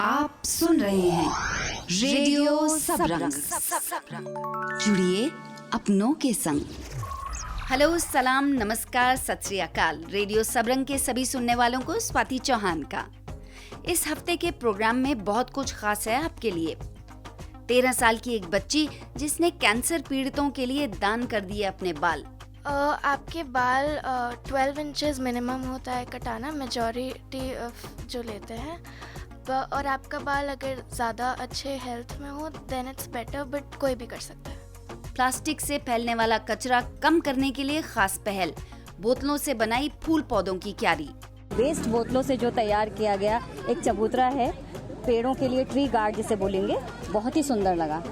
आप सुन रहे हैं रेडियो सबरंग। जुड़िए अपनों के संग। हेलो, सलाम, नमस्कार, सत श्री अकाल। रेडियो सबरंग के सभी सुनने वालों को स्वाति चौहान का इस हफ्ते के प्रोग्राम में बहुत कुछ खास है आपके लिए। 13 साल की एक बच्ची जिसने कैंसर पीड़ितों के लिए दान कर दिए अपने बाल। आपके बाल 12 इंचेस मिनिमम होता है कटाना, मेजॉरिटी जो लेते हैं। और आपका बाल अगर ज़्यादा अच्छे हेल्थ में हो देन इट्स बेटर, बट कोई भी कर सकता है। प्लास्टिक से फैलने वाला कचरा कम करने के लिए खास पहल, बोतलों से बनाई फूल पौधों की क्यारी। वेस्ट बोतलों से जो तैयार किया गया एक चबूतरा है, पेड़ों के लिए ट्री गार्ड जिसे बोलेंगे, बहुत ही सुंदर लगा।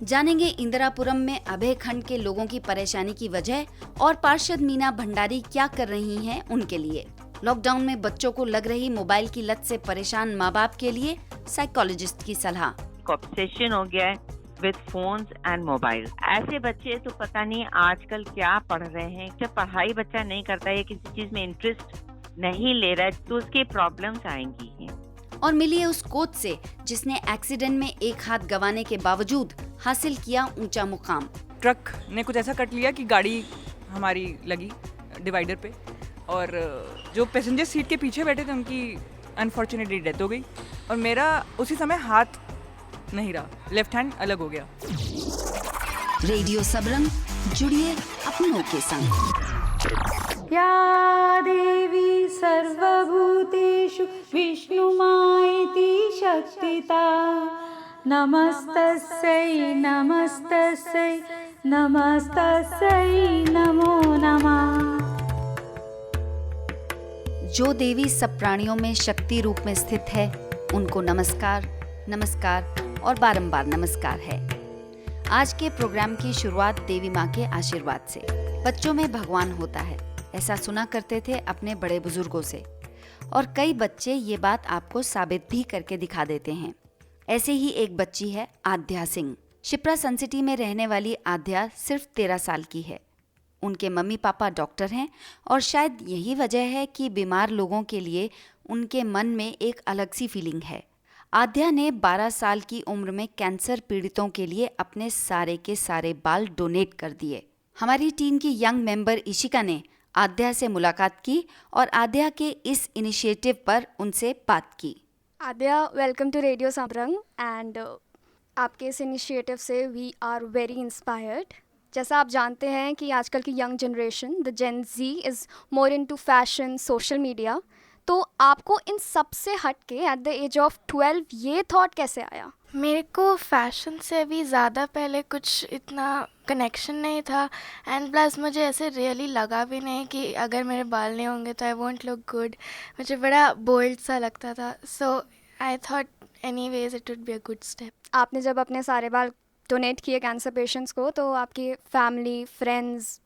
जानेंगे इंदिरापुरम में अभय खंड के लोगों की परेशानी की वजह और पार्षद मीना भंडारी क्या कर रही हैं उनके लिए। लॉकडाउन में बच्चों को लग रही मोबाइल की लत से परेशान माँ बाप के लिए साइकोलॉजिस्ट की सलाह। ऑब्सेशन हो गया है विद फोन्स एंड मोबाइल। ऐसे बच्चे तो पता नहीं आजकल क्या पढ़ रहे हैं। जब पढ़ाई बच्चा नहीं करता है, किसी चीज में इंटरेस्ट नहीं ले रहा है, तो उसके प्रॉब्लम्स आएंगी। और मिलिए उस कोच से जिसने एक्सीडेंट में एक हाथ गंवाने के बावजूद हासिल किया ऊंचा मुकाम। ट्रक ने कुछ ऐसा कट लिया कि गाड़ी हमारी लगी डिवाइडर पे, और जो पैसेंजर सीट के पीछे बैठे थे उनकी अनफॉर्चुनेटली डेथ हो गई, और मेरा उसी समय हाथ नहीं रहा, लेफ्ट हैंड अलग हो गया। रेडियो सबरंग, जुड़िए अपनों के संग। या देवी सर्वभूतेषु विष्णुमाइति शक्तिता, नमस्तस्यै नमस्तस्यै नमस्तस्यै नमो नमः। जो देवी सब प्राणियों में शक्ति रूप में स्थित है, उनको नमस्कार, नमस्कार और बारंबार नमस्कार है। आज के प्रोग्राम की शुरुआत देवी माँ के आशीर्वाद से। बच्चों में भगवान होता है, ऐसा सुना करते थे अपने बड़े बुजुर्गों से, और कई बच्चे ये बात आपको साबित भी करके दिखा देते हैं। ऐसे ही एक बच्ची है आध्या सिंह। शिप्रा सन सिटी में रहने वाली आध्या सिर्फ 13 साल की है। उनके मम्मी पापा डॉक्टर हैं और शायद यही वजह है कि बीमार लोगों के लिए उनके मन में एक अलग सी फीलिंग है। आध्या ने 12 साल की उम्र में कैंसर पीड़ितों के लिए अपने सारे के सारे बाल डोनेट कर दिए। हमारी टीम की यंग मेंबर इशिका ने आध्या से मुलाकात की और आध्या के इस इनिशिएटिव पर उनसे बात की। Aadya, welcome to radio Sabrang. And आपके इस इनिशिएटिव से वी आर वेरी इंस्पायर्ड। जैसा आप जानते हैं कि आजकल की young generation, the Gen Z, is more into fashion, social media. तो आपको इन सब से हट के एट द एज ऑफ 12 ये थॉट कैसे आया? मेरे को फैशन से भी ज़्यादा पहले कुछ इतना कनेक्शन नहीं था, एंड प्लस मुझे ऐसे रियली लगा भी नहीं कि अगर मेरे बाल नहीं होंगे तो आई वोंट लुक गुड। मुझे बड़ा बोल्ड सा लगता था, so I thought anyways it would be a good step. आपने जब अपने सारे बाल डोनेट किए कैंसर पेशेंट्स को, तो आपकी फैमिली, फ्रेंड्स,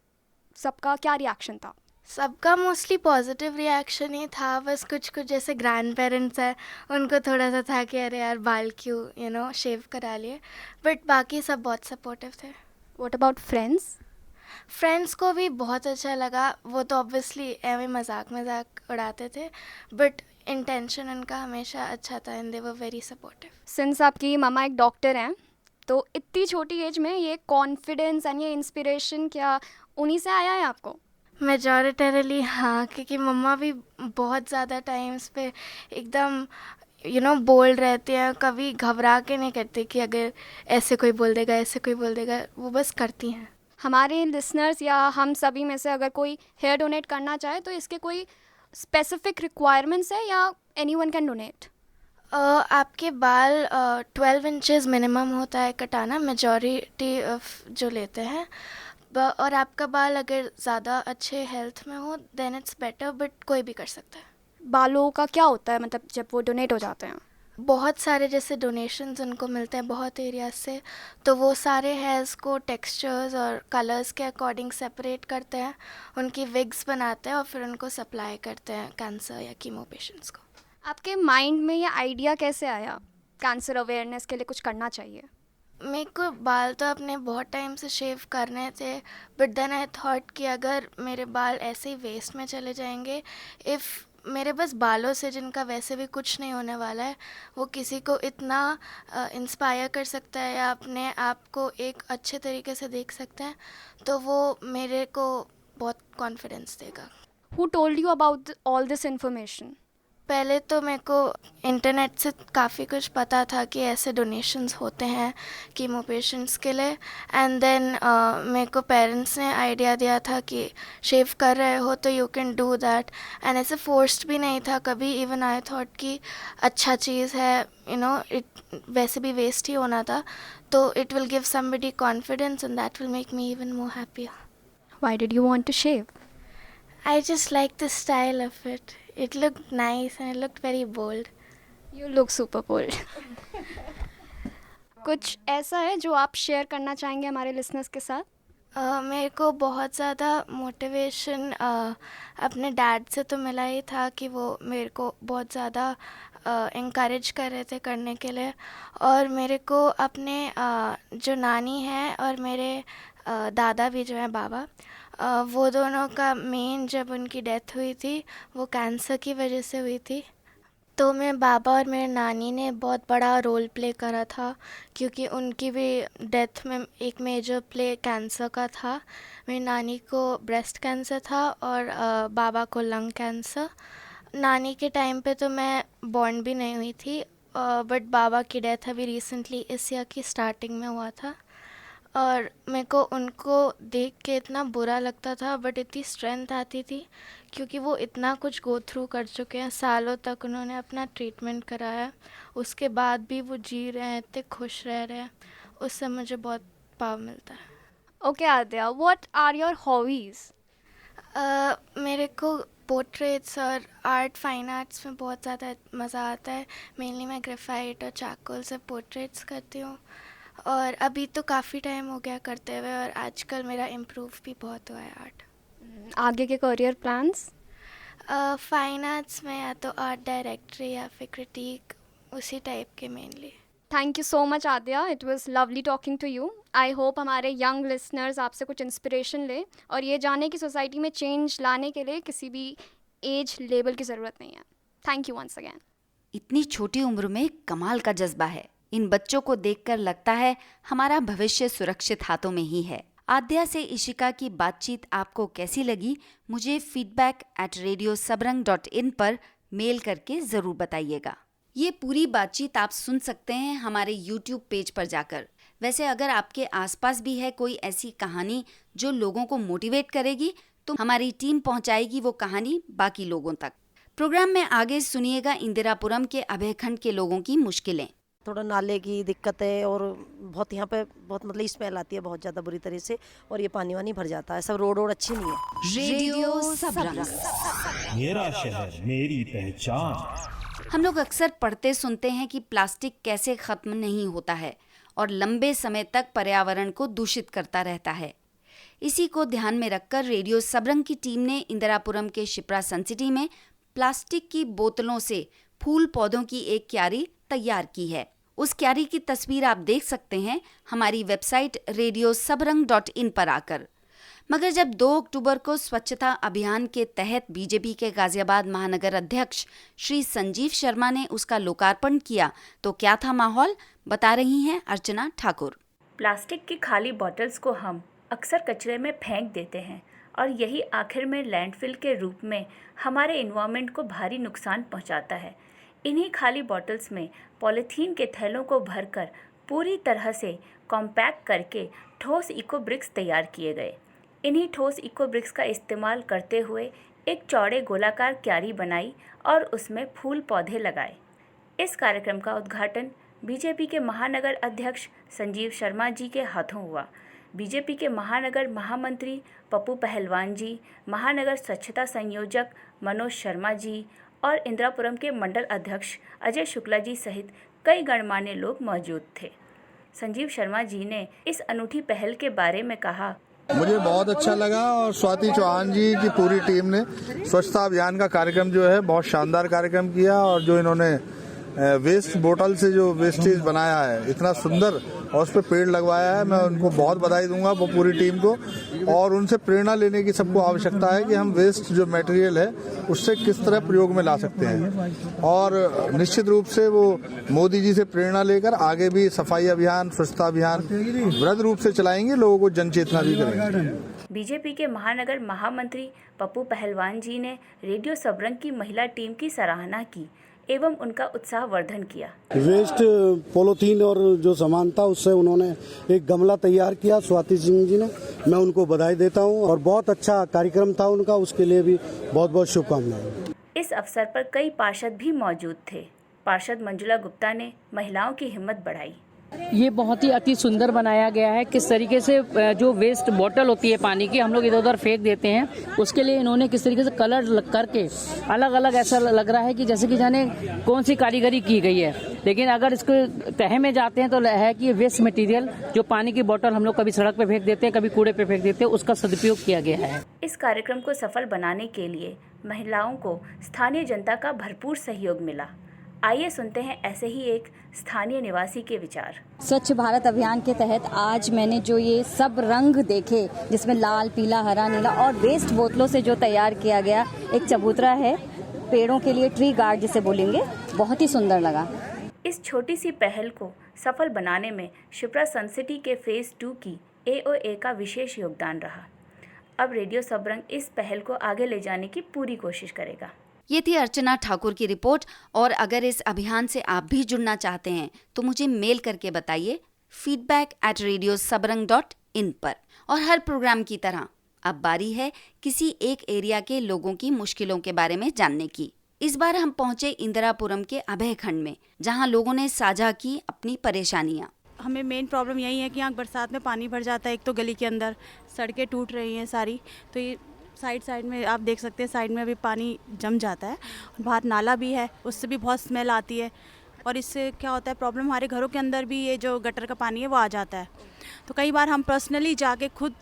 सबका क्या रिएक्शन था? सबका मोस्टली पॉजिटिव रिएक्शन ही था। बस कुछ कुछ जैसे ग्रैंड पेरेंट्स हैं, उनको थोड़ा सा था कि अरे यार बाल क्यों शेव करा लिए, बट बाकी सब बहुत सपोर्टिव थे। What about friends? फ्रेंड्स को भी बहुत अच्छा लगा। वो तो ऑब्वियसली एवं मजाक उड़ाते थे, बट इंटेंशन उनका हमेशा अच्छा था and they were very supportive. Since आपकी मामा एक डॉक्टर हैं, तो इतनी छोटी एज में ये कॉन्फिडेंस एंड ये इंस्पिरेशन क्या उन्हीं से आया है आपको? मेजॉरिटरली हाँ, क्योंकि मम्मा भी बहुत ज़्यादा टाइम्स पे एकदम बोल्ड रहते हैं, कभी घबरा के नहीं करते कि अगर ऐसे कोई बोल देगा, वो बस करती हैं। हमारे लिसनर्स या हम सभी में से अगर कोई हेयर डोनेट करना चाहे तो इसके कोई स्पेसिफिक रिक्वायरमेंट्स है या एनीवन कैन डोनेट? आपके बाल 12 इंचेस मिनिमम होता है कटाना, मेजॉरिटी जो लेते हैं। और आपका बाल अगर ज़्यादा अच्छे हेल्थ में हो देन इट्स बेटर, बट कोई भी कर सकता है। बालों का क्या होता है, मतलब जब वो डोनेट हो जाते हैं? बहुत सारे जैसे डोनेशंस उनको मिलते हैं बहुत एरियाज से, तो वो सारे हेयर्स को टेक्सचर्स और कलर्स के अकॉर्डिंग सेपरेट करते हैं, उनकी विग्स बनाते हैं और फिर उनको सप्लाई करते हैं कैंसर या कीमो पेशेंट्स को। आपके माइंड में ये आइडिया कैसे आया कैंसर अवेयरनेस के लिए कुछ करना चाहिए? मेरे को बाल तो अपने बहुत टाइम से शेव करने थे, बट देन आई थॉट कि अगर मेरे बाल ऐसे ही वेस्ट में चले जाएंगे, इफ़ मेरे बस बालों से, जिनका वैसे भी कुछ नहीं होने वाला है, वो किसी को इतना इंस्पायर कर सकता है या अपने आप को एक अच्छे तरीके से देख सकता है, तो वो मेरे को बहुत कॉन्फिडेंस देगा। Who told you about all this information? पहले तो मेरे को इंटरनेट से काफ़ी कुछ पता था कि ऐसे डोनेशंस होते हैं कीमो पेशेंट्स के लिए, एंड देन मेरे को पेरेंट्स ने आइडिया दिया था कि शेव कर रहे हो तो you can do that, and ऐसे फोर्स्ड भी नहीं था कभी। इवन आई थॉट कि अच्छा चीज़ है, यू नो, इट वैसे भी वेस्ट ही होना था, तो it will give somebody confidence and that will make me even more happier. Why did you want to shave? I just like the style of it. It looked nice and it looked very bold. You look super bold. कुछ ऐसा है जो आप share करना चाहेंगे हमारे listeners के साथ? मेरे को बहुत ज़्यादा मोटिवेशन अपने डैड से तो मिला ही था कि वो मेरे को बहुत ज़्यादा इंकरेज कर रहे थे करने के लिए, और मेरे को अपने जो नानी है और मेरे दादा भी जो है बाबा, वो दोनों का मेन, जब उनकी डेथ हुई थी वो कैंसर की वजह से हुई थी, तो मेरे बाबा और मेरे नानी ने बहुत बड़ा रोल प्ले करा था, क्योंकि उनकी भी डेथ में एक मेजर प्ले कैंसर का था। मेरी नानी को ब्रेस्ट कैंसर था और बाबा को लंग कैंसर। नानी के टाइम पे तो मैं बॉर्न भी नहीं हुई थी, बट बाबा की डेथ अभी रिसेंटली इस ईयर की स्टार्टिंग में हुआ था, और मेरे को उनको देख के इतना बुरा लगता था, बट इतनी स्ट्रेंथ आती थी क्योंकि वो इतना कुछ गो थ्रू कर चुके हैं। सालों तक उन्होंने अपना ट्रीटमेंट कराया, उसके बाद भी वो जी रहे हैं, इतने खुश रह रहे हैं, उससे मुझे बहुत पावर मिलता है। Okay, Adya, what are your hobbies? मेरे को पोर्ट्रेट्स और आर्ट, फाइन आर्ट्स में बहुत ज़्यादा मज़ा आता है। मेनली मैं ग्रेफाइट और चारकोल से पोर्ट्रेट्स करती हूँ, और अभी तो काफ़ी टाइम हो गया करते हुए, और आजकल मेरा इम्प्रूव भी बहुत हुआ है आर्ट। आगे के करियर प्लान्स? फाइन आर्ट्स में या तो आर्ट डायरेक्टरी या फिर क्रिटिक, उसी टाइप के mainly. Thank you so much Aadya, it was lovely talking to you. I hope हमारे यंग लिसनर्स आपसे कुछ इंस्पिरेशन ले और ये जाने कि सोसाइटी में चेंज लाने के लिए किसी भी एज लेबल की ज़रूरत नहीं है। Thank you once again. इतनी छोटी उम्र में कमाल का जज्बा है। इन बच्चों को देखकर लगता है हमारा भविष्य सुरक्षित हाथों में ही है। आद्या से इशिका की बातचीत आपको कैसी लगी, मुझे feedback@radiosabran.in पर मेल करके ज़रूर बताइएगा। ये पूरी बातचीत आप सुन सकते हैं हमारे YouTube पेज पर जाकर। वैसे अगर आपके आसपास भी है कोई ऐसी कहानी जो लोगों को मोटिवेट करेगी, तो हमारी टीम पहुंचाएगी वो कहानी बाकी लोगों तक। प्रोग्राम में आगे सुनिएगा इंदिरापुरम के अभयखंड के लोगों की मुश्किलें। थोड़ा नाले की दिक्कत है और बहुत यहाँ पे बहुत मतलब स्मेल आती है बहुत ज़्यादा बुरी तरह से, और ये पानी वानी भर जाता है, सब रोड अच्छी नहीं है। रेडियो सबरंग, मेरा शहर मेरी पहचान। हम लोग अक्सर पढ़ते सुनते हैं कि प्लास्टिक कैसे खत्म नहीं होता है और लंबे समय तक पर्यावरण को दूषित करता रहता है। इसी को ध्यान में रखकर रेडियो सबरंग की टीम ने इंदिरापुरम के शिप्रा सनसिटी में प्लास्टिक की बोतलों से फूल पौधों की एक क्यारी तैयार की है। उस क्यारी की तस्वीर आप देख सकते हैं हमारी वेबसाइट radiosabran.in पर आकर। मगर जब 2 अक्टूबर को स्वच्छता अभियान के तहत बीजेपी के गाजियाबाद महानगर अध्यक्ष श्री संजीव शर्मा ने उसका लोकार्पण किया तो क्या था माहौल, बता रही हैं अर्चना ठाकुर। प्लास्टिक की खाली बॉटल्स को हम अक्सर कचरे में फेंक देते हैं और यही आखिर में लैंडफिल के रूप में हमारे एनवायरनमेंट को भारी नुकसान पहुंचाता है। इन्हीं खाली बॉटल्स में पॉलीथीन के थैलों को भरकर पूरी तरह से कॉम्पैक्ट करके ठोस इको ब्रिक्स तैयार किए गए। इन्हीं ठोस इको ब्रिक्स का इस्तेमाल करते हुए एक चौड़े गोलाकार क्यारी बनाई और उसमें फूल पौधे लगाए। इस कार्यक्रम का उद्घाटन बीजेपी के महानगर अध्यक्ष संजीव शर्मा जी के हाथों हुआ। बीजेपी के महानगर महामंत्री पप्पू पहलवान जी, महानगर स्वच्छता संयोजक मनोज शर्मा जी और इंदिरापुरम के मंडल अध्यक्ष अजय शुक्ला जी सहित कई गणमान्य लोग मौजूद थे। संजीव शर्मा जी ने इस अनूठी पहल के बारे में कहा, मुझे बहुत अच्छा लगा और स्वाति चौहान जी की पूरी टीम ने स्वच्छता अभियान का कार्यक्रम जो है बहुत शानदार कार्यक्रम किया, और जो इन्होंने वेस्ट बोतल से जो वेस्टेज बनाया है, इतना सुंदर और उस पर पेड़ लगवाया है। मैं उनको बहुत बधाई दूंगा, वो पूरी टीम को, और उनसे प्रेरणा लेने की सबको आवश्यकता है कि हम वेस्ट जो मटेरियल है उससे किस तरह प्रयोग में ला सकते हैं। और निश्चित रूप से वो मोदी जी से प्रेरणा लेकर आगे भी सफाई अभियान, स्वच्छता अभियान वृहद रूप से चलाएंगे, लोगों को जन चेतना भी करेंगे। बीजेपी के महानगर महामंत्री पप्पू पहलवान जी ने रेडियो सबरंग की महिला टीम की सराहना की एवं उनका उत्साहवर्धन किया। वेस्ट पॉलीथीन और जो सामान था उससे उन्होंने एक गमला तैयार किया, स्वाति सिंह जी ने, मैं उनको बधाई देता हूं और बहुत अच्छा कार्यक्रम था उनका, उसके लिए भी बहुत बहुत शुभकामनाएं। इस अवसर पर कई पार्षद भी मौजूद थे। पार्षद मंजुला गुप्ता ने महिलाओं की हिम्मत बढ़ाई। ये बहुत ही अति सुंदर बनाया गया है। किस तरीके से जो वेस्ट बॉटल होती है पानी की हम लोग इधर उधर फेंक देते हैं, उसके लिए इन्होंने किस तरीके से कलर करके अलग अलग ऐसा लग रहा है कि जैसे कि जाने कौन सी कारीगरी की गई है। लेकिन अगर इसको तह में जाते हैं तो है कि वेस्ट मटेरियल जो पानी की बोतल हम लोग कभी सड़क पे फेंक देते हैं, कभी कूड़े पे फेंक देते हैं, उसका सदुपयोग किया गया है। इस कार्यक्रम को सफल बनाने के लिए महिलाओं को स्थानीय जनता का भरपूर सहयोग मिला। आइए सुनते हैं ऐसे ही एक स्थानीय निवासी के विचार। स्वच्छ भारत अभियान के तहत आज मैंने जो ये सब रंग देखे, जिसमें लाल, पीला, हरा, नीला और वेस्ट बोतलों से जो तैयार किया गया एक चबूतरा है, पेड़ों के लिए ट्री गार्ड जिसे बोलेंगे, बहुत ही सुंदर लगा। इस छोटी सी पहल को सफल बनाने में शिप्रा सनसिटी के फेज 2 की AOA का विशेष योगदान रहा। अब रेडियो सबरंग इस पहल को आगे ले जाने की पूरी कोशिश करेगा। ये थी अर्चना ठाकुर की रिपोर्ट। और अगर इस अभियान से आप भी जुड़ना चाहते हैं तो मुझे मेल करके बताइए feedback@radiosabrang.in पर। और हर प्रोग्राम की तरह अब बारी है किसी एक एरिया के लोगों की मुश्किलों के बारे में जानने की। इस बार हम पहुंचे इंदिरापुरम के अभय खंड में, जहां लोगों ने साझा की अपनी परेशानियां। हमें मेन प्रॉब्लम यही है कि यहाँ बरसात में पानी भर जाता है। एक तो गली के अंदर सड़कें टूट रही हैं सारी, तो ये साइड में आप देख सकते हैं, साइड में अभी पानी जम जाता है। बाहर नाला भी है, उससे भी बहुत स्मेल आती है। और इससे क्या होता है प्रॉब्लम, हमारे घरों के अंदर भी ये जो गटर का पानी है वो आ जाता है। तो कई बार हम पर्सनली जाके खुद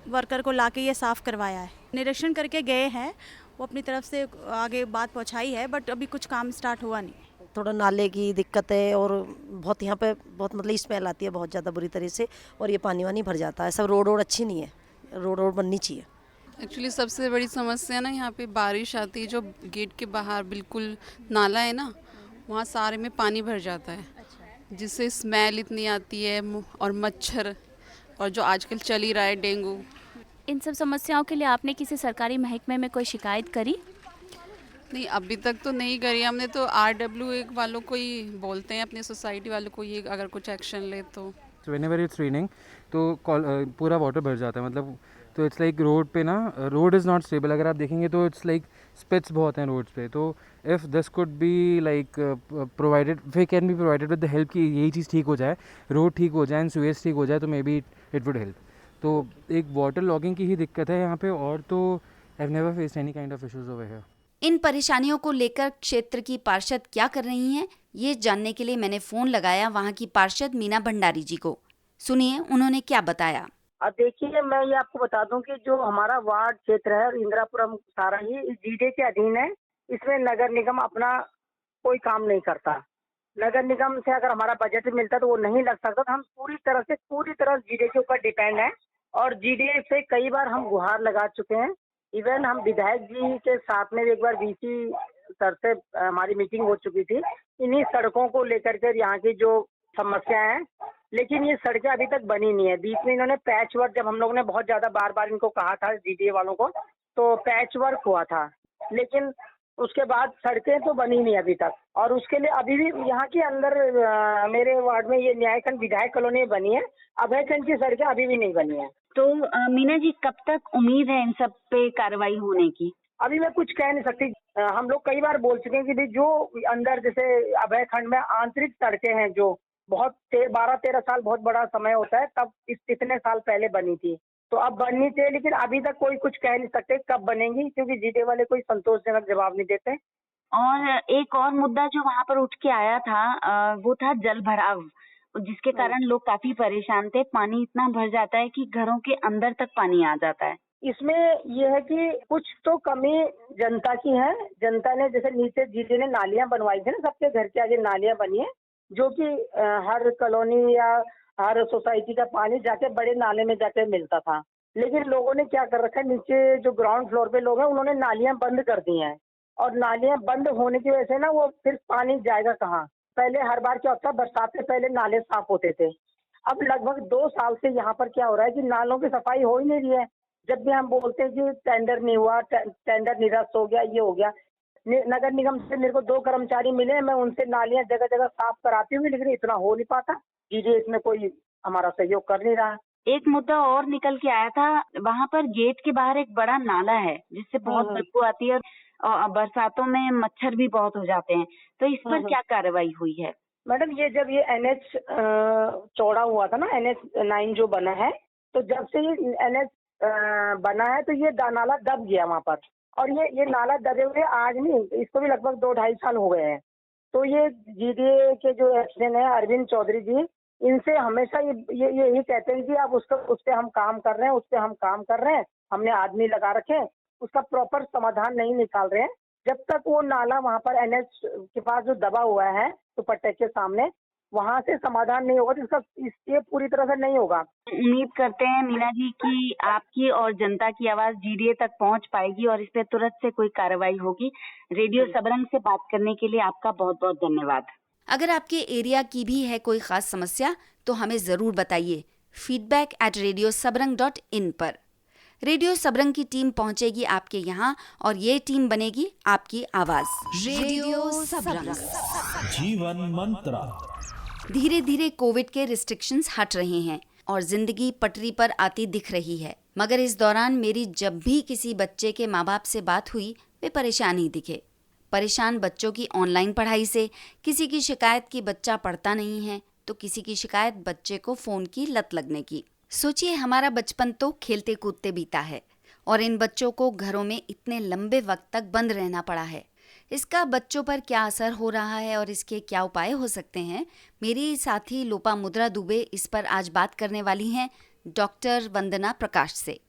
वर्कर को लाके ये साफ़ करवाया है, निरीक्षण करके गए हैं, वो अपनी तरफ से आगे बात पहुँचाई है, बट अभी कुछ काम स्टार्ट हुआ नहीं। थोड़ा नाले की दिक्कत है और बहुत यहाँ पे बहुत मतलब स्मेल आती है बहुत ज़्यादा बुरी तरह से, और ये पानी वानी भर जाता है। सब रोड अच्छी नहीं है, रोड बननी चाहिए। एक्चुअली सबसे बड़ी समस्या ना यहाँ पे बारिश आती है, जो गेट के बाहर बिल्कुल नाला है ना, वहाँ सारे में पानी भर जाता है, जिससे स्मेल इतनी आती है और मच्छर, और जो आजकल चल ही रहा है डेंगू। इन सब समस्याओं के लिए आपने किसी सरकारी महकमे में कोई शिकायत करी? नहीं, अभी तक तो नहीं करी हमने। तो RWA वालों को ही बोलते हैं, अपनी सोसाइटी वालों को ही, अगर कुछ एक्शन ले तो। व्हेनेवर इट्स रेनिंग तो पूरा वाटर भर जाता है, मतलब तो इट्स लाइक रोड पे ना, रोड इज़ नॉट स्टेबल। अगर आप देखेंगे तो इट्स लाइक स्पिट्स बहुत हैं रोड्स पे। तो if this could be like provided, way can be provided with the help कि यही चीज़ ठीक हो जाए, रोड ठीक हो जाए एंड सीवेज ठीक हो जाए, तो may be it would help. तो एक वाटर लॉगिंग की ही दिक्कत है यहाँ पे, और तो I have never faced any kind of issues over here. इन परेशानियों को लेकर क्षेत्र की पार्षद क्या कर रही हैं, ये जानने के लिए मैंने फोन लगाया वहाँ की पार्षद मीना भंडारी जी को। सुनिए उन्होंने क्या बताया। अब देखिए, मैं ये आपको बता दूं कि जो हमारा वार्ड क्षेत्र है इंदिरापुरम सारा ही इस जीडे के अधीन है। इसमें नगर निगम अपना कोई काम नहीं करता। नगर निगम से अगर हमारा बजट मिलता तो वो नहीं लग सकता। तो हम पूरी तरह जीडे के ऊपर डिपेंड है, और जीडे से कई बार हम गुहार लगा चुके हैं। इवन हम विधायक जी के साथ में एक बार VC सर से हमारी मीटिंग हो चुकी थी इन्हीं सड़कों को लेकर के, यहाँ की जो समस्या है। लेकिन ये सड़कें अभी तक बनी नहीं है। बीच में इन्होंने पैच वर्क, जब हम लोगों ने बहुत ज्यादा बार इनको कहा था जीडीए वालों को, तो पैच वर्क हुआ था, लेकिन उसके बाद सड़कें तो बनी नहीं अभी तक। और उसके लिए अभी भी यहाँ के अंदर मेरे वार्ड में ये न्यायखंड विधायक कॉलोनी बनी है, अभयखंड की सड़कें अभी भी नहीं बनी है। तो मीना जी, कब तक उम्मीद है इन सब पे कार्रवाई होने की? अभी मैं कुछ कह नहीं सकती। हम लोग कई बार बोल चुके हैं कि जो अंदर जैसे अभयखंड में आंतरिक सड़कें हैं जो बहुत 12-13 साल बहुत बड़ा समय होता है, तब इतने साल पहले बनी थी, तो अब बननी चाहिए। लेकिन अभी तक कोई कुछ कह नहीं सकते कब बनेंगी, क्योंकि जीडे वाले कोई संतोषजनक जवाब नहीं देते। और एक और मुद्दा जो वहाँ पर उठ के आया था वो था जल भराव, जिसके कारण लोग काफी परेशान थे। पानी इतना भर जाता है कि घरों के अंदर तक पानी आ जाता है। इसमें यह है कि कुछ तो कमी जनता की है। जनता ने जैसे नीचे जीडे ने नालियां बनवाई थी ना, सबके घर के आगे नालियां बनी है, जो कि हर कॉलोनी या हर सोसाइटी का पानी जाके बड़े नाले में जाके मिलता था। लेकिन लोगों ने क्या कर रखा है, नीचे जो ग्राउंड फ्लोर पे लोग हैं उन्होंने नालियां बंद कर दी हैं, और नालियां बंद होने की वजह से ना वो फिर पानी जाएगा कहाँ। पहले हर बार क्या होता, बरसात से पहले नाले साफ होते थे। अब लगभग 2 साल से यहाँ पर क्या हो रहा है कि नालों की सफाई हो ही नहीं रही है। जब भी हम बोलते हैं कि टेंडर नहीं हुआ, टेंडर निरस्त हो गया, ये हो गया। नगर निगम से मेरे को 2 कर्मचारी मिले, मैं उनसे नालियां जगह जगह साफ कराती हूँ, लेकिन इतना हो नहीं पाता। जीडीए इसमें कोई हमारा सहयोग कर नहीं रहा। एक मुद्दा और निकल के आया था, वहाँ पर गेट के बाहर एक बड़ा नाला है जिससे बहुत बदबू आती है, और बरसातों में मच्छर भी बहुत हो जाते हैं, तो इस पर क्या कार्रवाई हुई है? मैडम ये जब ये NH चौड़ा हुआ था ना, NH 9 जो बना है, तो जब से ये NH बना है तो ये नाला दब गया वहाँ पर। और ये नाला दबे हुए आज नहीं, इसको भी लगभग 2-2.5 साल हो गए हैं। तो ये जीडीए के जो एक्शन है अरविंद चौधरी जी, इनसे हमेशा ये यही कहते हैं कि आप उस पर हम काम कर रहे हैं, उस पर हम काम कर रहे हैं, हमने आदमी लगा रखे हैं, उसका प्रॉपर समाधान नहीं निकाल रहे हैं। जब तक वो नाला वहाँ पर NH के पास जो दबा हुआ है दुपट्टे के सामने, वहाँ से समाधान नहीं होगा तो ये पूरी तरह से नहीं होगा। उम्मीद करते हैं मीना जी कि आपकी और जनता की आवाज जीडीए तक पहुंच पाएगी और इस पे तुरंत से कोई कार्रवाई होगी। रेडियो सबरंग से बात करने के लिए आपका बहुत बहुत धन्यवाद। अगर आपके एरिया की भी है कोई खास समस्या तो हमें ज़रूर बताइए feedback@radiosabran.in पर। रेडियो सबरंग की टीम पहुंचेगी आपके यहाँ और ये टीम बनेगी आपकी आवाज। रेडियो सबरंग, जीवन मंत्रा। धीरे धीरे कोविड के रिस्ट्रिक्शंस हट रहे हैं और जिंदगी पटरी पर आती दिख रही है, मगर इस दौरान मेरी जब भी किसी बच्चे के माँ बाप से बात हुई वे परेशान ही दिखे। परेशान बच्चों की ऑनलाइन पढ़ाई से, किसी की शिकायत कि बच्चा पढ़ता नहीं है तो किसी की शिकायत बच्चे को फ़ोन की लत लगने की। सोचिए, हमारा बचपन तो खेलते कूदते बीता है और इन बच्चों को घरों में इतने लंबे वक्त तक बंद रहना पड़ा है। इसका बच्चों पर क्या असर हो रहा है और इसके क्या उपाय हो सकते हैं, मेरी साथी लोपामुद्रा दुबे इस पर आज बात करने वाली हैं डॉक्टर वंदना प्रकाश से।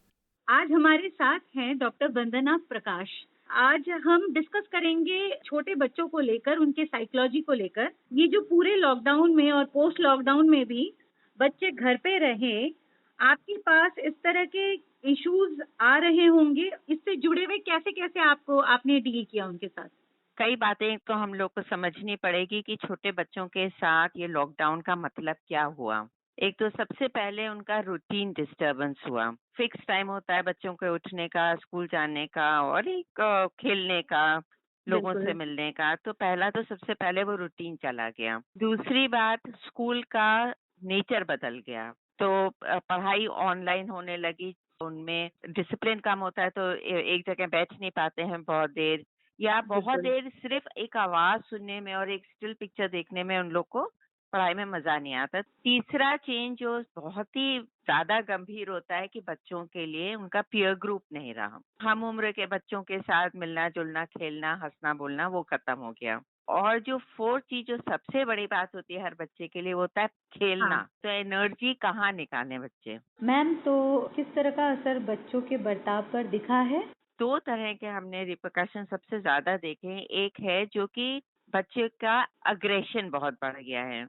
आज हमारे साथ हैं डॉक्टर वंदना प्रकाश। आज हम डिस्कस करेंगे छोटे बच्चों को लेकर, उनके साइकोलॉजी को लेकर। ये जो पूरे लॉकडाउन में और पोस्ट लॉकडाउन में भी बच्चे घर पे रहे, आपके पास इस तरह के इश्यूज आ रहे होंगे, इससे जुड़े हुए कैसे कैसे आपने डील किया उनके साथ? कई बातें तो हम लोग को समझनी पड़ेगी कि छोटे बच्चों के साथ ये लॉकडाउन का मतलब क्या हुआ। एक तो सबसे पहले उनका रूटीन डिस्टरबेंस हुआ। फिक्स टाइम होता है बच्चों के उठने का, स्कूल जाने का और एक खेलने का, लोगों से मिलने का। तो पहला तो सबसे पहले वो रूटीन चला गया। दूसरी बात, स्कूल का नेचर बदल गया, तो पढ़ाई ऑनलाइन होने लगी। उनमें डिसिप्लिन कम होता है तो एक जगह बैठ नहीं पाते हैं बहुत देर, या बहुत देर सिर्फ एक आवाज सुनने में और एक स्टिल पिक्चर देखने में उन लोग को पढ़ाई में मजा नहीं आता। तीसरा चेंज जो बहुत ही ज्यादा गंभीर होता है कि बच्चों के लिए उनका पीयर ग्रुप नहीं रहा। हम उम्र के बच्चों के साथ मिलना जुलना, खेलना, हंसना बोलना वो खत्म हो गया। और जो फोर्थ चीज जो सबसे बड़ी बात होती है हर बच्चे के लिए, वो होता है खेलना। तो एनर्जी कहाँ निकालें बच्चे? मैम, तो किस तरह का असर बच्चों के बर्ताव पर दिखा है? 2 तरह के हमने रिपरकशन सबसे ज्यादा देखे हैं। एक है जो कि बच्चे का अग्रेशन बहुत बढ़ गया है।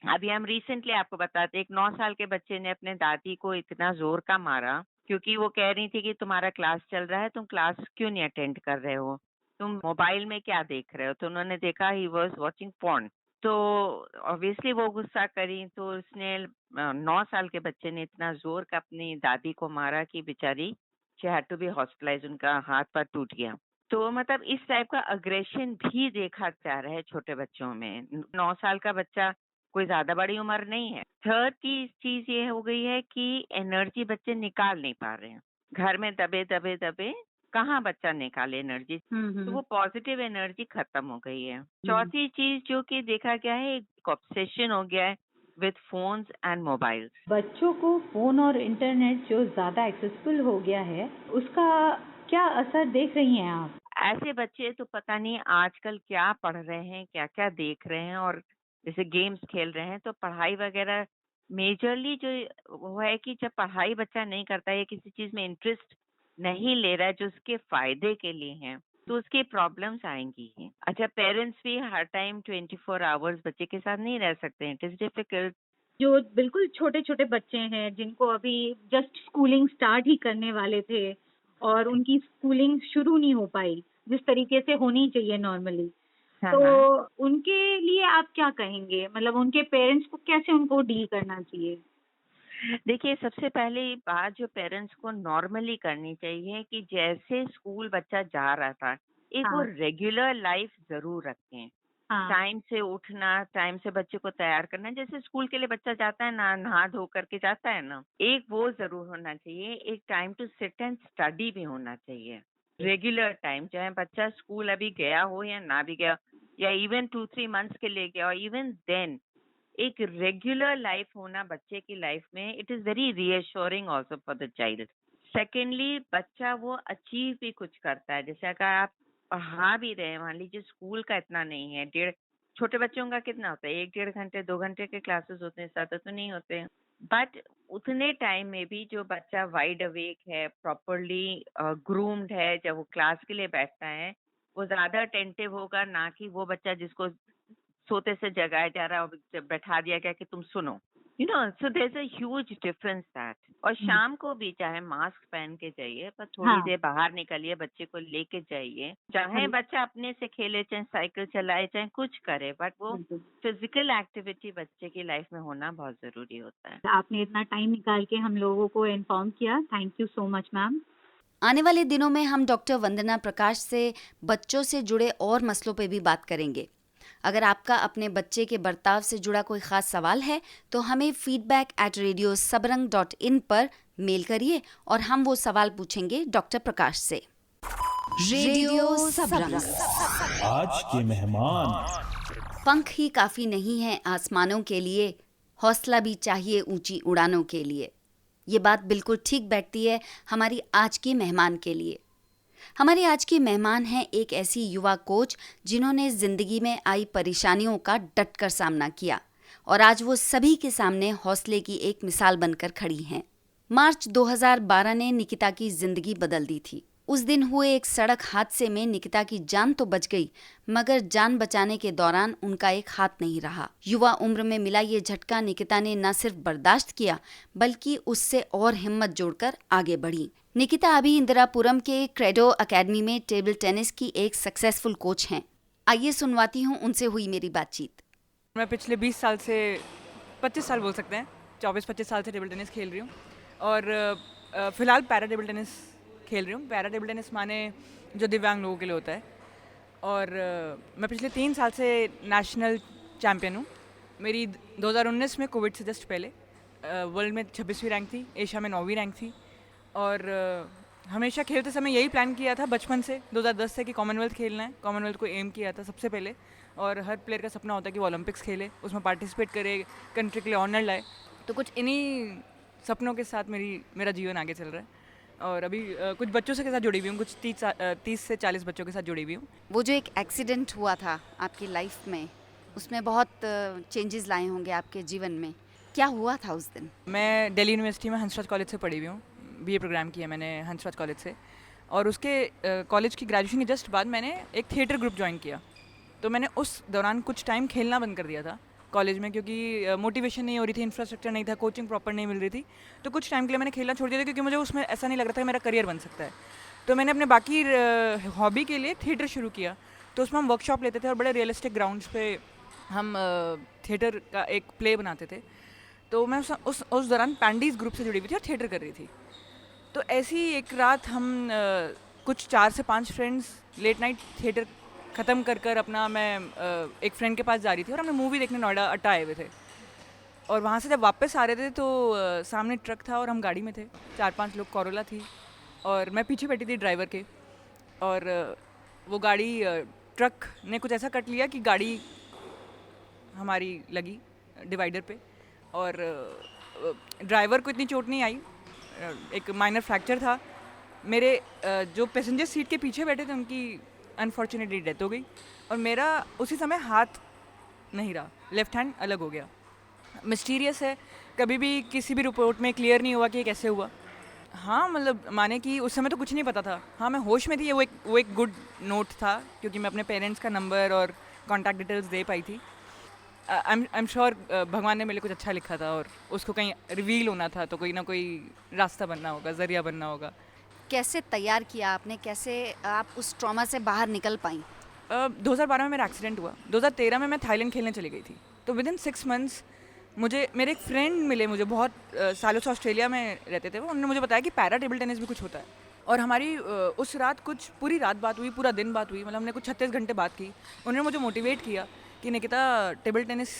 अभी हम रिसेंटली आपको बताते, एक 9 साल के बच्चे ने अपने दादी को इतना जोर का मारा क्योंकि वो कह रही थी कि तुम्हारा क्लास चल रहा है, तुम क्लास क्यों नहीं अटेंड कर रहे हो, तुम मोबाइल में क्या देख रहे हो। तो उन्होंने देखा ही वॉज वॉचिंग पोर्न। तो ऑब्वियसली वो गुस्सा करी, तो उसने 9 साल के बच्चे ने इतना जोर का अपनी दादी को मारा कि बेचारी she had to be hospitalize, उनका हाथ पैर टूट गया। तो मतलब इस टाइप का अग्रेशन भी देखा जा रहा है छोटे बच्चों में। 9 साल का बच्चा कोई ज्यादा बड़ी उम्र नहीं है। थर्ड चीज ये हो गई है कि एनर्जी बच्चे निकाल नहीं पा रहे हैं। घर में दबे दबे दबे कहाँ बच्चा निकाले एनर्जी, तो वो पॉजिटिव एनर्जी खत्म हो गई है। चौथी चीज जो कि देखा गया है, एक ऑब्सेशन हो गया है विथ फोन्स एंड मोबाइल्स। बच्चों को फोन और इंटरनेट जो ज्यादा एक्सेसिबल हो गया है, उसका क्या असर देख रही हैं आप? ऐसे बच्चे तो पता नहीं आजकल क्या पढ़ रहे हैं, क्या क्या देख रहे हैं, और जैसे गेम्स खेल रहे हैं। तो पढ़ाई वगैरह मेजरली जो वो है कि जब पढ़ाई बच्चा नहीं करता है, किसी चीज में इंटरेस्ट नहीं ले रहा है जो उसके फायदे के लिए है, तो उसकी प्रॉब्लम्स आएंगी ही। अच्छा, पेरेंट्स भी हर टाइम 24 आवर्स बच्चे के साथ नहीं रह सकते हैं, इट इज डिफिकल्ट। जो बिल्कुल छोटे छोटे बच्चे हैं जिनको अभी जस्ट स्कूलिंग स्टार्ट ही करने वाले थे और उनकी स्कूलिंग शुरू नहीं हो पाई जिस तरीके से होनी चाहिए नॉर्मली, तो उनके लिए आप क्या कहेंगे? मतलब उनके पेरेंट्स को कैसे उनको डील करना चाहिए? देखिए, सबसे पहले बात जो पेरेंट्स को नॉर्मली करनी चाहिए कि जैसे स्कूल बच्चा जा रहा था, एक वो हाँ। रेगुलर लाइफ जरूर रखें। हाँ। टाइम से उठना, टाइम से बच्चे को तैयार करना, जैसे स्कूल के लिए बच्चा जाता है ना, नहा धो करके जाता है ना, एक वो जरूर होना चाहिए। एक time to sit and study भी होना चाहिए, रेगुलर टाइम, चाहे बच्चा स्कूल अभी गया हो या ना भी गया, या इवन 2-3 मंथ्स के लिए गया, और इवन देन एक रेगुलर लाइफ होना बच्चे की लाइफ में, it is very reassuring also for the child. Secondly, बच्चा वो अचीव भी कुछ करता है, जैसे अगर आप पढ़ा भी रहे हैं, मान लीजिए स्कूल का इतना नहीं है, छोटे बच्चों का कितना होता है, 1-1.5 घंटे 2 घंटे के क्लासेस होते हैं, ज्यादा तो नहीं होते हैं, बट उतने टाइम में भी जो बच्चा वाइड अवेक है, प्रॉपरली ग्रूम्ड है, जब वो क्लास के लिए बैठता है, वो ज्यादा अटेंटिव होगा, ना कि वो बच्चा जिसको सोते से जगाया जा रहा है और बैठा दिया गया कि तुम सुनो, you know. So there is a huge difference that. और शाम को भी चाहे मास्क पहन के जाइए, पर थोड़ी हाँ। देर बाहर निकलिए, बच्चे को लेके जाइए, चाहे बच्चा अपने से खेले, चाहे साइकिल चलाए, चाहे कुछ करे, बट वो फिजिकल एक्टिविटी बच्चे की लाइफ में होना बहुत जरूरी होता है। आपने इतना टाइम निकाल के हम लोगों को इन्फॉर्म किया, thank you so much ma'am. आने वाले दिनों में हम डॉक्टर वंदना प्रकाश से बच्चों से जुड़े और मसलों पे भी बात करेंगे। अगर आपका अपने बच्चे के बर्ताव से जुड़ा कोई खास सवाल है तो हमें feedback@radiosabran.in पर मेल करिए और हम वो सवाल पूछेंगे डॉक्टर प्रकाश से। रेडियो सबरंग। आज के मेहमान। पंख ही काफी नहीं है आसमानों के लिए, हौसला भी चाहिए ऊंची उड़ानों के लिए। ये बात बिल्कुल ठीक बैठती है हमारी आज की मेहमान के लिए। हमारे आज की मेहमान हैं एक ऐसी युवा कोच जिन्होंने जिंदगी में आई परेशानियों का डटकर सामना किया और आज वो सभी के सामने हौसले की एक मिसाल बनकर खड़ी हैं। मार्च 2012 ने निकिता की जिंदगी बदल दी थी। उस दिन हुए एक सड़क हादसे में निकिता की जान तो बच गई, मगर जान बचाने के दौरान उनका एक हाथ नहीं रहा। युवा उम्र में मिला ये झटका निकिता ने न सिर्फ बर्दाश्त किया बल्कि उससे और हिम्मत जोड़कर आगे बढ़ी। निकिता अभी इंदिरापुरम के क्रेडो एकेडमी में टेबल टेनिस की एक सक्सेसफुल कोच हैं। आइए सुनवाती हूँ उनसे हुई मेरी बातचीत। मैं पिछले 20 साल से 25 साल बोल सकते हैं, 24-25 साल से टेबल टेनिस खेल रही हूँ और फिलहाल पैरा टेबल टेनिस खेल रही हूँ। पैरा टेबल टेनिस माने जो दिव्यांग लोगों के लिए होता है। और मैं पिछले 3 साल से नेशनल चैम्पियन हूँ। मेरी 2019 में कोविड से जस्ट पहले वर्ल्ड में 26वीं रैंक थी, एशिया में 9वीं रैंक थी। और हमेशा खेलते समय यही प्लान किया था बचपन से, 2010 से, कि कॉमनवेल्थ खेलना है। कॉमनवेल्थ को एम किया था सबसे पहले, और हर प्लेयर का सपना होता है कि वो ओलंपिक्स खेले, उसमें पार्टिसिपेट करे, कंट्री के लिए ऑनर लाए। तो कुछ इन्हीं सपनों के साथ मेरा जीवन आगे चल रहा है। और अभी कुछ बच्चों के साथ जुड़ी हुई हूँ, कुछ 30 से 40 बच्चों के साथ जुड़ी हुई हूँ। वो जो एक एक्सीडेंट हुआ था आपकी लाइफ में, उसमें बहुत चेंजेस लाए होंगे आपके जीवन में। क्या हुआ था उस दिन? मैं दिल्ली यूनिवर्सिटी में हंसराज कॉलेज से पढ़ी हुई हूँ, बीए प्रोग्राम किया मैंने हंसराज कॉलेज से। और उसके कॉलेज की ग्रेजुएशन के जस्ट बाद मैंने एक थिएटर ग्रुप ज्वाइन किया। तो मैंने उस दौरान कुछ टाइम खेलना बंद कर दिया था कॉलेज में, क्योंकि मोटिवेशन नहीं हो रही थी, इंफ्रास्ट्रक्चर नहीं था, कोचिंग प्रॉपर नहीं मिल रही थी। तो कुछ टाइम के लिए मैंने खेलना छोड़ दिया था, क्योंकि मुझे उसमें ऐसा नहीं लग रहा था कि मेरा करियर बन सकता है। तो मैंने अपने बाकी हॉबी के लिए थिएटर शुरू किया। तो उसमें हम वर्कशॉप लेते थे और बड़े रियलिस्टिक ग्राउंड्स पे हम थिएटर का एक प्ले बनाते थे। तो मैं उस दौरान पैंडीज ग्रुप से जुड़ी हुई थी और थिएटर कर रही थी। तो ऐसी एक रात हम कुछ 4 से 5 फ्रेंड्स लेट नाइट थिएटर ख़त्म कर अपना, मैं एक फ्रेंड के पास जा रही थी और हमने मूवी देखने नोएडा अट्टा आए हुए थे। और वहाँ से जब वापस आ रहे थे तो सामने ट्रक था और हम गाड़ी में थे, 4-5 लोग, कोरोला थी और मैं पीछे बैठी थी ड्राइवर के। और वो गाड़ी, ट्रक ने कुछ ऐसा कट लिया कि गाड़ी हमारी लगी डिवाइडर पे, और ड्राइवर को इतनी चोट नहीं आई, एक माइनर फ्रैक्चर था। मेरे जो पैसेंजर सीट के पीछे बैठे थे उनकी अनफॉर्चुनेटली डेथ हो गई, और मेरा उसी समय हाथ नहीं रहा, लेफ्ट हैंड अलग हो गया। मिस्टीरियस है, कभी भी किसी भी रिपोर्ट में क्लियर नहीं हुआ कि ये कैसे हुआ। हाँ, मतलब माने कि उस समय तो कुछ नहीं पता था। हाँ, मैं होश में थी, वो एक गुड नोट था, क्योंकि मैं अपने पेरेंट्स का नंबर और कॉन्टैक्ट डिटेल्स दे पाई थी। आई एम श्योर भगवान ने मेरे लिए कुछ अच्छा लिखा था और उसको कहीं रिवील होना था, तो कोई ना कोई रास्ता बनना होगा, ज़रिया बनना होगा। कैसे तैयार किया आपने, कैसे आप उस ट्रॉमा से बाहर निकल पाई? 2012 में मेरा एक्सीडेंट हुआ, 2013 में मैं थाईलैंड खेलने चली गई थी। तो विद इन 6 मंथ्स मुझे मेरे एक फ्रेंड मिले, मुझे बहुत सालों से ऑस्ट्रेलिया में रहते थे, उन्होंने मुझे बताया कि पैरा टेबल टेनिस भी कुछ होता है। और हमारी उस रात कुछ पूरी रात बात हुई, पूरा दिन बात हुई, मतलब हमने कुछ 36 घंटे बात की। उन्होंने मुझे मोटिवेट किया कि निकिता टेबल टेनिस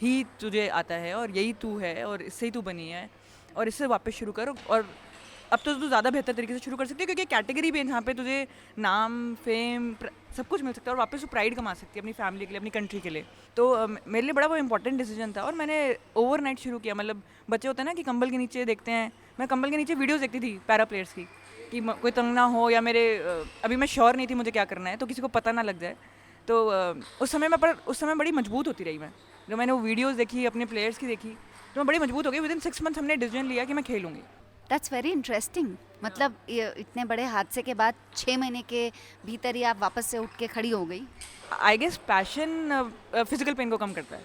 ही तुझे आता है और यही तू है और इससे ही तू बनी है और इससे वापस शुरू कर, और अब तो तू ज़्यादा बेहतर तरीके से शुरू कर सकती है क्योंकि कैटेगरी भी है जहाँ पे तुझे नाम, फेम, सब कुछ मिल सकता है और वापस तू प्राइड कमा सकती है अपनी फैमिली के लिए, अपनी कंट्री के लिए। तो मेरे लिए बड़ा वो इंपॉर्टेंट डिसीजन था और मैंने ओवरनाइट शुरू किया। मतलब बच्चे होते हैं ना कि कंबल के नीचे देखते हैं, मैं कंबल के नीचे वीडियोज़ देखती थी पैरा प्लेयर्स की कि कोई तंग ना हो, या मेरे अभी मैं श्योर नहीं थी मुझे क्या करना है तो किसी को पता ना लग जाए। तो उस समय बड़ी मजबूत होती रही मैं, जब मैंने वो वीडियोज़ देखी अपने प्लेयर्स की देखी तो मैं बड़ी मजबूत हो गई। विद इन 6 मंथ्स हमने डिसीजन लिया कि मैं खेलूँगी। That's very interesting. मतलब इतने बड़े हादसे के बाद 6 महीने के भीतर ही आप वापस से उठ के खड़ी हो गई। I guess passion physical pain को कम करता है,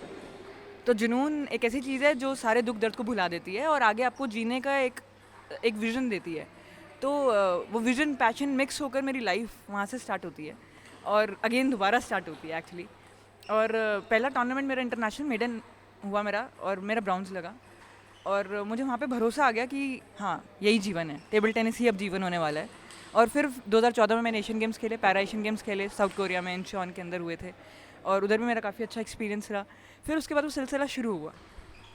तो जुनून एक ऐसी चीज़ है जो सारे दुख दर्द को भुला देती है और आगे आपको जीने का एक विज़न देती है। तो वो विज़न पैशन मिक्स होकर मेरी लाइफ वहाँ से स्टार्ट होती है और अगेन दोबारा स्टार्ट होती है एक्चुअली। और पहला टूर्नामेंट मेरा इंटरनेशनल मेडन हुआ मेरा, और मेरा ब्राउन्स लगा और मुझे वहाँ पे भरोसा आ गया कि हाँ यही जीवन है, टेबल टेनिस ही अब जीवन होने वाला है। और फिर 2014 में मैंने एशियन गेम्स खेले, पैरा एशियन गेम्स खेले, साउथ कोरिया में इंचॉन के अंदर हुए थे और उधर भी मेरा काफ़ी अच्छा एक्सपीरियंस रहा। फिर उसके बाद वो सिलसिला शुरू हुआ।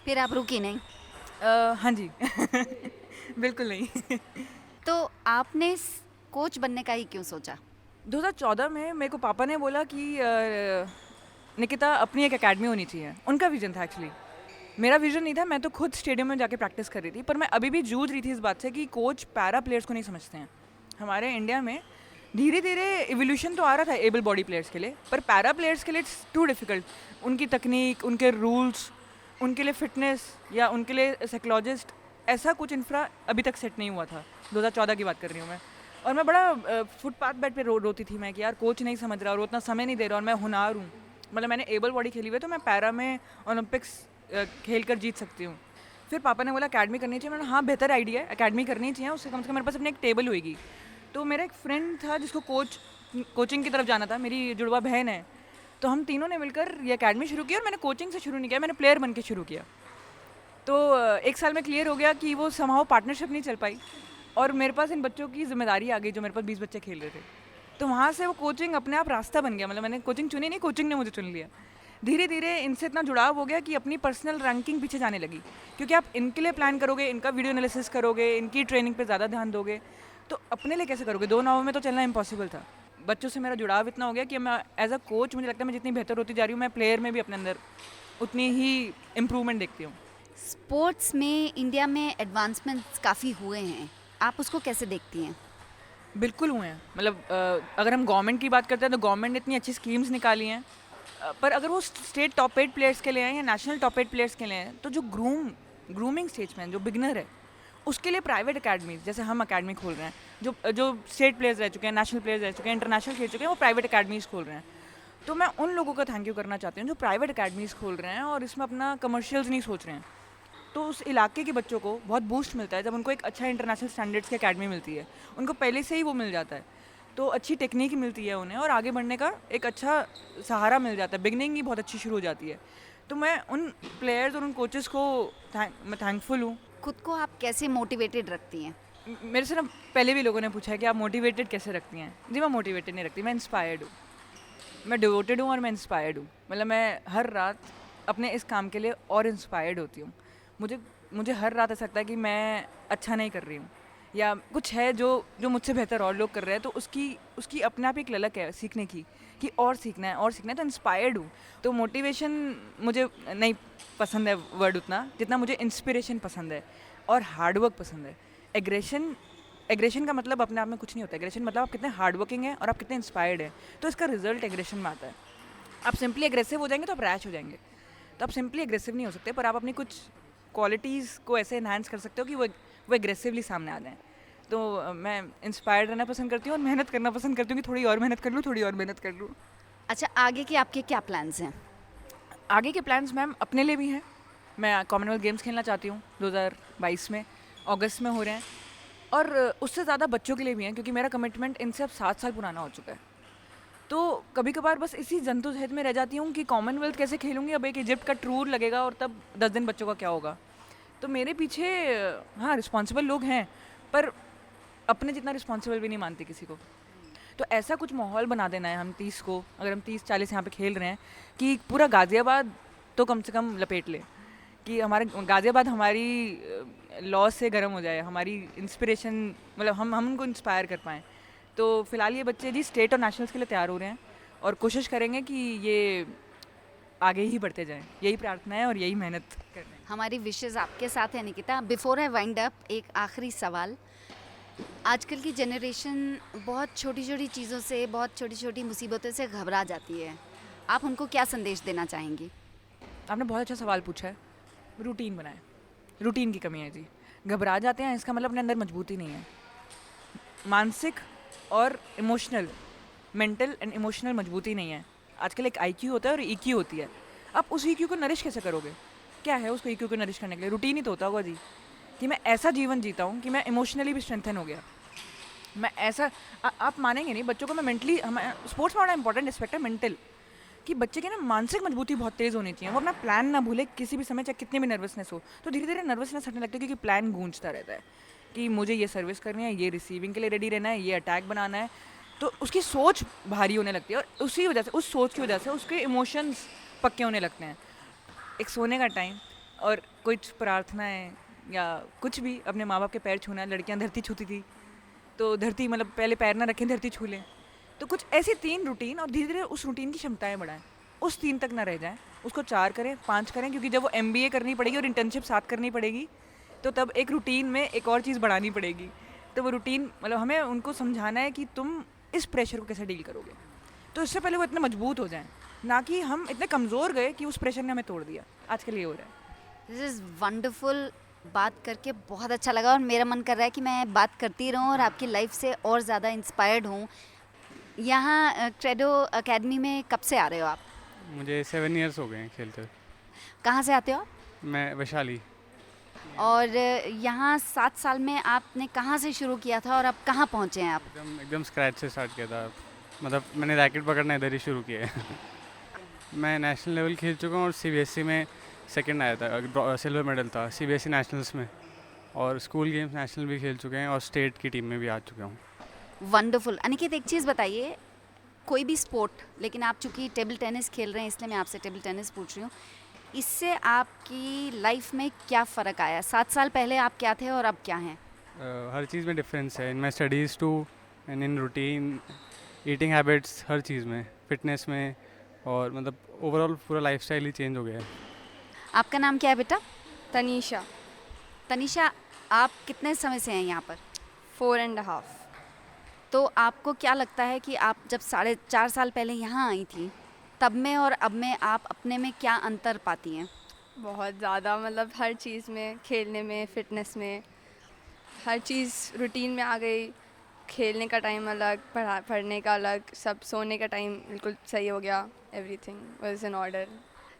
फिर आप रुकी नहीं? हाँ जी बिल्कुल नहीं। तो आपने कोच बनने का ही क्यों सोचा? 2014 में मेरे को पापा ने बोला कि निकिता अपनी एक एकेडमी होनी चाहिए। उनका विजन था एक्चुअली, मेरा विजन नहीं था। मैं तो खुद स्टेडियम में जाके प्रैक्टिस कर रही थी, पर मैं अभी भी जूझ रही थी इस बात से कि कोच पैरा प्लेयर्स को नहीं समझते हैं। हमारे इंडिया में धीरे धीरे इवोल्यूशन तो आ रहा था एबल बॉडी प्लेयर्स के लिए, पर पैरा प्लेयर्स के लिए इट्स टू डिफ़िकल्ट। उनकी तकनीक, उनके रूल्स, उनके लिए फिटनेस या उनके लिए साइकोलॉजिस्ट, ऐसा कुछ इंफ्रा अभी तक सेट नहीं हुआ था। 2014 की बात कर रही हूँ मैं। और मैं बड़ा फुटपाथ बेड पे रोती थी मैं कि यार कोच नहीं समझ रहा और उतना समय नहीं दे रहा और मैं हुनार हूँ। मतलब मैंने एबल बॉडी खेली हुई है तो मैं पैरा में ओलंपिक्स खेल कर जीत सकती हूँ। फिर पापा ने बोला अकेडमी करनी चाहिए। मैंने हाँ बेहतर आइडिया है, अकेडमी करनी चाहिए, उससे कम से कम मेरे पास अपनी एक टेबल होएगी। तो मेरा एक फ्रेंड था जिसको कोचिंग की तरफ जाना था, मेरी जुड़वा बहन है, तो हम तीनों ने मिलकर ये अकेडमी शुरू की और मैंने कोचिंग से शुरू नहीं किया, मैंने प्लेयर बन के शुरू किया। तो 1 साल में क्लियर हो गया कि वो समहाउ पार्टनरशिप नहीं चल पाई और मेरे पास इन बच्चों की जिम्मेदारी आ गई जो मेरे पास 20 बच्चे खेल रहे थे। तो वहाँ से वो कोचिंग अपने आप रास्ता बन गया। मतलब मैंने कोचिंग चुनी नहीं, कोचिंग ने मुझे चुन लिया। धीरे धीरे इनसे इतना जुड़ाव हो गया कि अपनी पर्सनल रैंकिंग पीछे जाने लगी, क्योंकि आप इनके लिए प्लान करोगे, इनका वीडियो एनालिसिस करोगे, इनकी ट्रेनिंग पे ज़्यादा ध्यान दोगे, तो अपने लिए कैसे करोगे? 2 नावों में तो चलना इम्पॉसिबल था। बच्चों से मेरा जुड़ाव इतना हो गया कि मैं एज अ कोच, मुझे लगता है मैं जितनी बेहतर होती जा रही हूँ, मैं प्लेयर में भी अपने अंदर उतनी ही इम्प्रूवमेंट देखती हूँ। स्पोर्ट्स में इंडिया में एडवांसमेंट्स काफ़ी हुए हैं, आप उसको कैसे देखती हैं? बिल्कुल हुए हैं। मतलब अगर हम गवर्नमेंट की बात करते हैं तो गवर्नमेंट ने इतनी अच्छी स्कीम्स निकाली हैं, पर अगर वो स्टेट टॉप 8 प्लेयर्स के लिए हैं या नेशनल टॉप 8 प्लेयर्स के लिए हैं, तो जो ग्रूमिंग स्टेज में जो बिगनर है उसके लिए प्राइवेट अकेडमीज, जैसे हम अकेडमी खोल रहे हैं, जो स्टेट प्लेयर्स रह चुके हैं, नेशनल प्लेयर्स रह चुके हैं, इंटरनेशनल खेल चुके हैं, वो प्राइवेट अकेडमीज खोल रहे हैं। तो मैं उन लोगों का थैंक यू करना चाहती हूँ जो प्राइवेट अकेडमीज खोल रहे हैं और इसमें अपना कमर्शियल्स नहीं सोच रहे हैं। तो उस इलाके के बच्चों को बहुत बूस्ट मिलता है जब उनको एक अच्छा इंटरनेशनल स्टैंडर्ड्स की अकेडमी मिलती है। उनको पहले से ही वो मिल जाता है, तो अच्छी टेक्निक मिलती है उन्हें और आगे बढ़ने का एक अच्छा सहारा मिल जाता है। बिगनिंग ही बहुत अच्छी शुरू हो जाती है। तो मैं उन प्लेयर्स और उन कोचेस को मैं थैंकफुल हूँ। खुद को आप कैसे मोटिवेटेड रखती हैं? मेरे से ना पहले भी लोगों ने पूछा है कि आप मोटिवेटेड कैसे रखती हैं। जी मैं मोटिवेटेड नहीं रखती, मैं इंस्पायर्ड हूँ। मैं डिवोटेड हूँ और मैं इंस्पायर्ड हूँ। मतलब मैं हर रात अपने इस काम के लिए और इंस्पायर्ड होती हूँ। मुझे हर रात ऐसा लगता है कि मैं अच्छा नहीं कर रही हूँ या कुछ है जो मुझसे बेहतर और लोग कर रहे हैं, तो उसकी अपने आप एक ललक है सीखने की कि और सीखना है, तो इंस्पायर्ड हूँ। तो मोटिवेशन मुझे नहीं पसंद है वर्ड उतना, जितना मुझे इंस्पिरेशन पसंद है और हार्डवर्क पसंद है। एग्रेशन का मतलब अपने आप में कुछ नहीं होता। एग्रेशन मतलब आप कितने हार्डवर्किंग हैं और आप कितने इंस्पायर्ड हैं, तो इसका रिजल्ट एग्रेशन में आता है। आप सिंपली एग्रेसिव हो जाएंगे तो आप रैश हो जाएंगे। तो आप सिंपली एग्रेसिव नहीं हो सकते, पर आप अपनी कुछ क्वालिटीज़ को ऐसे एनहांस कर सकते हो कि वो एग्रेसिवली सामने आ जाएँ। तो मैं इंस्पायर्ड रहना पसंद करती हूँ और मेहनत करना पसंद करती हूँ कि थोड़ी और मेहनत कर लूँ। अच्छा, आगे के आपके क्या प्लान्स हैं? आगे के प्लान्स मैम अपने लिए भी हैं। मैं कॉमनवेल्थ गेम्स खेलना चाहती हूँ 2022 में, अगस्त में हो रहे हैं, और उससे ज़्यादा बच्चों के लिए भी हैं, क्योंकि मेरा कमिटमेंट इनसे अब 7 साल पुराना हो चुका है। तो कभी कभार बस इसी जंतुजहद में रह जाती हूँ कि कॉमनवेल्थ कैसे खेलूँगी, अब एक इजिप्ट का टूर लगेगा और तब 10 दिन बच्चों का क्या होगा। तो मेरे पीछे हाँ रिस्पॉन्सिबल लोग हैं, पर अपने जितना रिस्पॉन्सिबल भी नहीं मानती किसी को। तो ऐसा कुछ माहौल बना देना है हम 30 को, अगर हम 30-40 यहाँ पे खेल रहे हैं, कि पूरा गाज़ियाबाद तो कम से कम लपेट ले, कि हमारे गाज़ियाबाद हमारी लॉ से गर्म हो जाए, हमारी इंस्पिरेशन, मतलब हम उनको इंस्पायर कर पाएँ। तो फ़िलहाल ये बच्चे जी स्टेट और नेशनल्स के लिए तैयार हो रहे हैं, और कोशिश करेंगे कि ये आगे ही बढ़ते जाएं। यही प्रार्थना है और यही मेहनत कर रहे हैं। हमारी विशेज़ आपके साथ है Nikita. Before I wind up, एक आखिरी सवाल। आजकल की जनरेशन बहुत छोटी छोटी चीज़ों से, बहुत छोटी छोटी मुसीबतों से घबरा जाती है, आप उनको क्या संदेश देना चाहेंगी? आपने बहुत अच्छा सवाल पूछा है। रूटीन बनाएं, रूटीन की कमी है जी। घबरा जाते हैं, इसका मतलब अपने अंदर मजबूती नहीं है। मानसिक और इमोशनल, मेंटल एंड इमोशनल मजबूती नहीं है। आजकल एक IQ होता है और EQ होती है। आप उस EQ को नरिश कैसे करोगे? क्या है उसको EQ को नरिश करने के लिए? रूटीन ही तो होता होगा जी, कि मैं ऐसा जीवन जीता हूँ कि मैं इमोशनली भी स्ट्रेंथन हो गया। मैं ऐसा आप मानेंगे नहीं, बच्चों को मैं मेंटली, स्पोर्ट्स में बड़ा इंपॉर्टेंट एस्पेक्ट है मेंटल, कि बच्चे की ना मानसिक मजबूती बहुत तेज़ होनी चाहिए। वो अपना प्लान ना भूले किसी भी समय, चाहे कितनी भी नर्वसनेस हो। तो धीरे धीरे नर्वसनेस हटने लगती है, क्योंकि प्लान गूंजता रहता है कि मुझे ये सर्विस करनी है, ये रिसीविंग के लिए रेडी रहना है, ये अटैक बनाना है। तो उसकी सोच भारी होने लगती है, और उसी वजह से, उस सोच की वजह से उसके इमोशंस पक्के होने लगते हैं। एक सोने का टाइम और कुछ प्रार्थनाएं या कुछ भी, अपने माँ बाप के पैर छूना। लड़कियाँ धरती छूती थी, तो धरती मतलब पहले पैर ना रखें, धरती छू लें। तो कुछ ऐसी 3 रूटीन, और धीरे धीरे उस रूटीन की क्षमताएं बढ़ाएं। उस 3 तक ना रह जाएं, उसको 4 करें, 5 करें, क्योंकि जब वो MBA करनी पड़ेगी और इंटर्नशिप साथ करनी पड़ेगी, तो तब एक रूटीन में एक और चीज़ बढ़ानी पड़ेगी। तो वो रूटीन, मतलब हमें उनको समझाना है कि तुम इस प्रेशर को कैसे डील करोगे। तो इससे पहले वो इतने मजबूत हो जाएं, ना कि हम इतने कमज़ोर गए कि उस प्रेशर ने हमें तोड़ दिया। आजकल ये हो रहा है। This is wonderful. बात करके बहुत अच्छा लगा, और मेरा मन कर रहा है कि मैं बात करती रहूं और आपकी लाइफ से और ज़्यादा इंस्पायर्ड हूं। यहाँ क्रेडो एकेडमी में कब से आ रहे हो आप? मुझे 7 इयर्स हो गए हैं खेलते हुए। कहाँ से आते हो आप? मैं वैशाली। और यहाँ 7 साल में आपने कहाँ से शुरू किया था और अब कहाँ पहुँचे हैं आप? एकदम स्क्रैच से स्टार्ट किया था, मतलब मैंने रैकेट पकड़ना इधर ही शुरू किया है। मैं नेशनल लेवल खेल चुका हूँ, और CBSE में सेकंड आया था, सिल्वर मेडल था CBSE नेशनल्स में, और स्कूल गेम्स नेशनल भी खेल चुके हैं, और स्टेट की टीम में भी आ चुका हूँ। वंडरफुल। अनिकेत, एक चीज़ बताइए, कोई भी स्पोर्ट, लेकिन आप चूँकि टेबल टेनिस खेल रहे हैं इसलिए मैं आपसे टेबल टेनिस पूछ रही हूँ, इससे आपकी लाइफ में क्या फ़र्क आया? 7 साल पहले आप क्या थे और अब क्या हैं? हर चीज़ में डिफरेंस है, in my studies too and in routine, eating habits, हर चीज़ में, फिटनेस में, और मतलब ओवरऑल पूरा लाइफस्टाइल ही चेंज हो गया है। आपका नाम क्या है बेटा? तनीषा। तनीषा, आप कितने समय से हैं यहाँ पर? 4.5। तो आपको क्या लगता है कि आप जब 4.5 साल पहले यहाँ आई थी, तब में और अब में आप अपने में क्या अंतर पाती हैं? बहुत ज़्यादा, मतलब हर चीज़ में, खेलने में, फिटनेस में, हर चीज़ रूटीन में आ गई। खेलने का टाइम अलग, पढ़ने का अलग, सब, सोने का टाइम बिल्कुल सही हो गया। Everything was in order.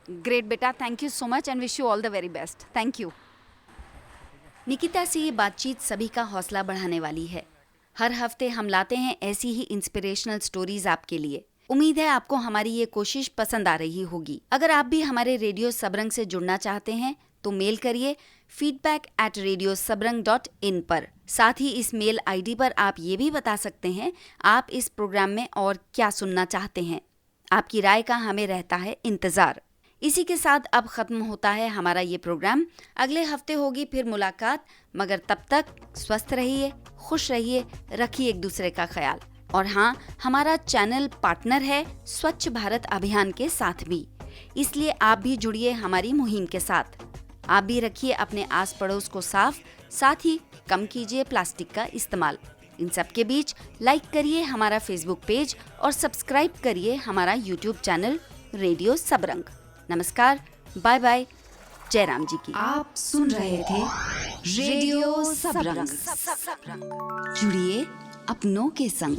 Great बेटा, thank you so much and wish you all the very best. Thank you. Nikita से ये बातचीत सभी का हौसला बढ़ाने वाली है। हर हफ्ते हम लाते हैं ऐसी ही इंस्पिरेशनल स्टोरीज आपके लिए। उम्मीद है आपको हमारी ये कोशिश पसंद आ रही होगी। अगर आप भी हमारे रेडियो सबरंग से जुड़ना चाहते हैं तो मेल करिए feedback@radiosabrang.in पर। साथ ही इस मेल ID पर आप ये भी बता सकते हैं आप इस प्रोग्राम में और क्या सुनना चाहते हैं। आपकी राय का हमें रहता है इंतज़ार। इसी के साथ अब खत्म होता है हमारा ये प्रोग्राम। अगले हफ्ते होगी फिर मुलाकात, मगर तब तक स्वस्थ रहिए, खुश रहिए, रखिए एक दूसरे का ख्याल। और हाँ, हमारा चैनल पार्टनर है स्वच्छ भारत अभियान के साथ भी, इसलिए आप भी जुड़िए हमारी मुहिम के साथ। आप भी रखिए अपने आस पड़ोस को साफ, साथ ही कम कीजिए प्लास्टिक का इस्तेमाल। इन सब के बीच लाइक करिए हमारा फेसबुक पेज और सब्सक्राइब करिए हमारा यूट्यूब चैनल रेडियो सबरंग। नमस्कार, बाय बाय, जयराम जी की। आप सुन रहे थे रेडियो सबरंग। जुड़िए अपनों के संग।